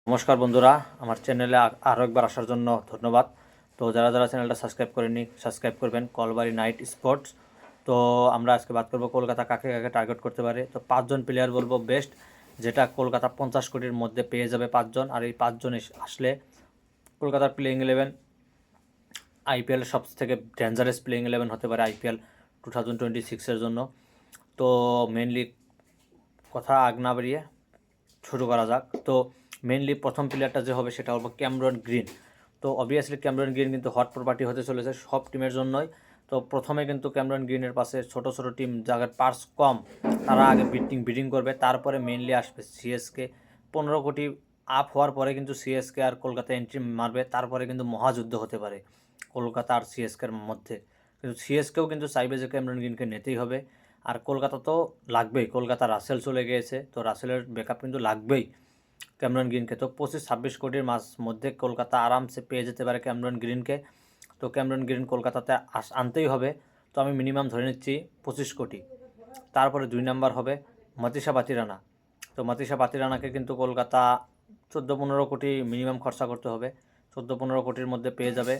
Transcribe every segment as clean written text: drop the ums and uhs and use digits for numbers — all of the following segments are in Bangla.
নমস্কার বন্ধুরা, আমার চ্যানেলে আরও একবার আসার জন্য ধন্যবাদ। তো যারা যারা চ্যানেলটা সাবস্ক্রাইব করেননি সাবস্ক্রাইব করবেন, কলবাড়ি নাইট স্পোর্টস। তো আমরা আজকে বাদ করবো কলকাতা কাকে কাকে টার্গেট করতে পারে। তো 5জন প্লেয়ার বলবো বেস্ট, যেটা কলকাতা 50 কোটির মধ্যে পেয়ে যাবে 5জন। আর এই 5জন আসলে কলকাতার প্লেইং 11 আইপিএল সব থেকে ডেঞ্জারাস প্লেইং 11 হতে পারে আইপিএল 2026-এর জন্য। তো মেনলি কথা আগ না বাড়িয়ে শুরু করা যাক। তো মেনলি প্রথম প্লেয়ারটা যে হবে সেটা হলো ক্যামেরন গ্রিন। তো অবভিয়াসলি ক্যামেরন গ্রিন কিন্তু হট প্রপার্টি হতে চলেছে সব টিমের জন্যই। তো প্রথমে কিন্তু ক্যামেরন গ্রিনের পাশে ছোট ছোট টিম যাদের পার্স কম তারা আগে বিডিং করবে, তারপরে মেনলি আসবে সিএসকে। 15 কোটি আপ হওয়ার পরে কিন্তু সিএসকে আর কলকাতা এন্ট্রি মারবে, তারপরে কিন্তু মহাযুদ্ধ হতে পারে কলকাতা আর সিএসকের মধ্যে। কিন্তু সিএসকেও কিন্তু চাইবে যে ক্যামেরন গ্রিনকে নিতেই হবে। আর কলকাতা তো লাগবেই, কলকাতা রাসেল চলে গিয়েছে, তো রাসেলের ব্যাকআপ কিন্তু লাগবেই ক্যামেরন গ্রিনকে। তো 25-26 কোটির মধ্যে কলকাতা আরামসে পেয়ে যেতে পারে ক্যামেরন গ্রিনকে। তো ক্যামেরন গ্রিন কলকাতাতে আনতেই হবে। তো আমি মিনিমাম ধরে নিচ্ছি 25 কোটি। তারপরে 2 নাম্বার হবে মাতিসা বাতিরানা। তো মাতিসা বাতিরানাকে কিন্তু কলকাতা 14-15 কোটি মিনিমাম খরচা করতে হবে। 14-15 কোটির মধ্যে পেয়ে যাবে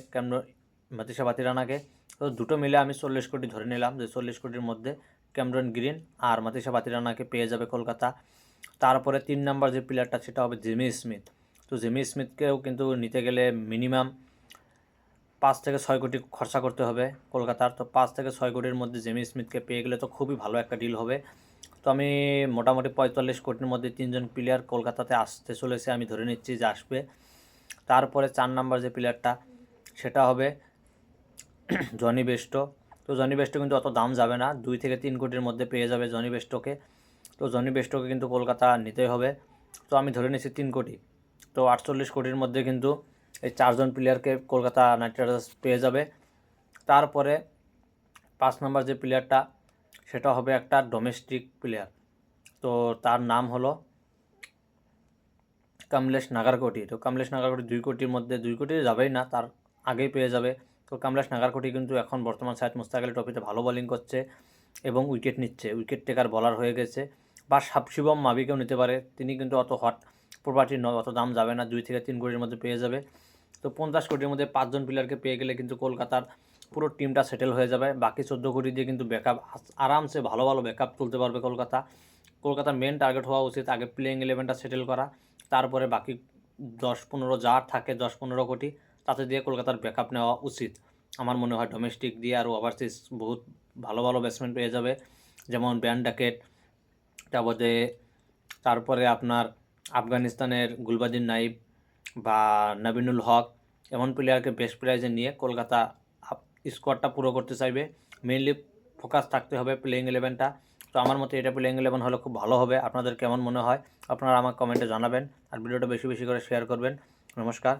মাতিসা বাতিরানাকে। তো দুটো মিলে আমি 40 কোটি ধরে নিলাম, যে 40 কোটির মধ্যে ক্যামেরন গ্রিন আর মাতিসা বাতিরানাকে পেয়ে যাবে কলকাতা। তারপরে 3 নাম্বার যে প্লেয়ারটা সেটা হবে জিমি স্মিথ। তো জিমি স্মিথকেও কিন্তু নিতে গেলে মিনিমাম 5 থেকে 6 কোটি খরচা করতে হবে কলকাতার। তো 5 থেকে 6 কোটির মধ্যে জিমি স্মিথকে পেয়ে গেলে তো খুবই ভালো একটা ডিল হবে। তো আমি মোটামুটি 45 কোটির মধ্যে 3জন প্লেয়ার কলকাতাতে আসতে চলেছে, আমি ধরে নিচ্ছি যে আসবে। তারপরে 4 নাম্বার যে প্লেয়ারটা সেটা হবে জনি বেস্টো। তো জনি বেস্টো কিন্তু অত দাম যাবে না, 2 থেকে 3 কোটির মধ্যে পেয়ে যাবে জনি বেস্টোকে। তো জনি বেস্টোকে কিন্তু কলকাতা নিতেই হবে। তো আমি ধরে নিচ্ছি 3 কোটি। তো 48 কোটির মধ্যে কিন্তু এই 4জন প্লেয়ারকে কলকাতা নাইট রাইডার্স পেয়ে যাবে। তারপরে 5 নাম্বার যে প্লেয়ারটা সেটা হবে একটা ডোমেস্টিক প্লেয়ার। তো তার নাম হলো কমলেশ নাগারকোটি। তো কমলেশ নাগারকোটি 2 কোটির মধ্যে, 2 কোটি যাবেই না, তার আগেই পেয়ে যাবে। তো কমলেশ নাগারকোটি কিন্তু এখন বর্তমান সাইদ মুস্তাক আলী ট্রফিতে ভালো বোলিং করছে এবং উইকেট নিচ্ছে, উইকেট টেকার বলার হয়ে গেছে। বা শিবম মাভিকেও নিতে পারে, তিনি কিন্তু অত হট প্রপার্টি নয়, অত দাম যাবে না, 2 থেকে 3 কোটির মধ্যে পেয়ে যাবে। তো 50 কোটির মধ্যে 5জন প্লেয়ারকে পেয়ে গেলে কিন্তু কলকাতার পুরো টিমটা সেটেল হয়ে যাবে। বাকি 14 কোটি দিয়ে কিন্তু ব্যাকআপ আরামসে ভালো ভালো ব্যাকআপ তুলতে পারবে কলকাতা। কলকাতার মেন টার্গেট হওয়া উচিত আগে প্লেইং 11টা সেটেল করা, তারপরে বাকি 10-15 যার থাকে 10-15 কোটি তাতে দিয়ে কলকাতার ব্যাকআপ নেওয়া উচিত আমার মনে হয়। ডোমেস্টিক দিয়ে আরও ওভারসিজ বহুত ভালো ভালো ব্যাটসম্যান পেয়ে যাবে, যেমন ব্যান ডাকেট, তারপরে আপনার আফগানিস্তানের গুলবাদিন নাইব বা নবীনুল হক, এমন প্লেয়ারকে বেস্ট প্রাইজে নিয়ে কলকাতা স্কোয়াডটা পুরো করতে চাইবে। মেইনলি ফোকাস থাকতে হবে প্লেইং 11টা। তো আমার মতে এটা প্লেইং 11 হলে খুব ভালো হবে। আপনাদের কেমন মনে হয় আপনারা আমার কমেন্টে জানাবেন, আর ভিডিওটা বেশি বেশি করে শেয়ার করবেন। নমস্কার।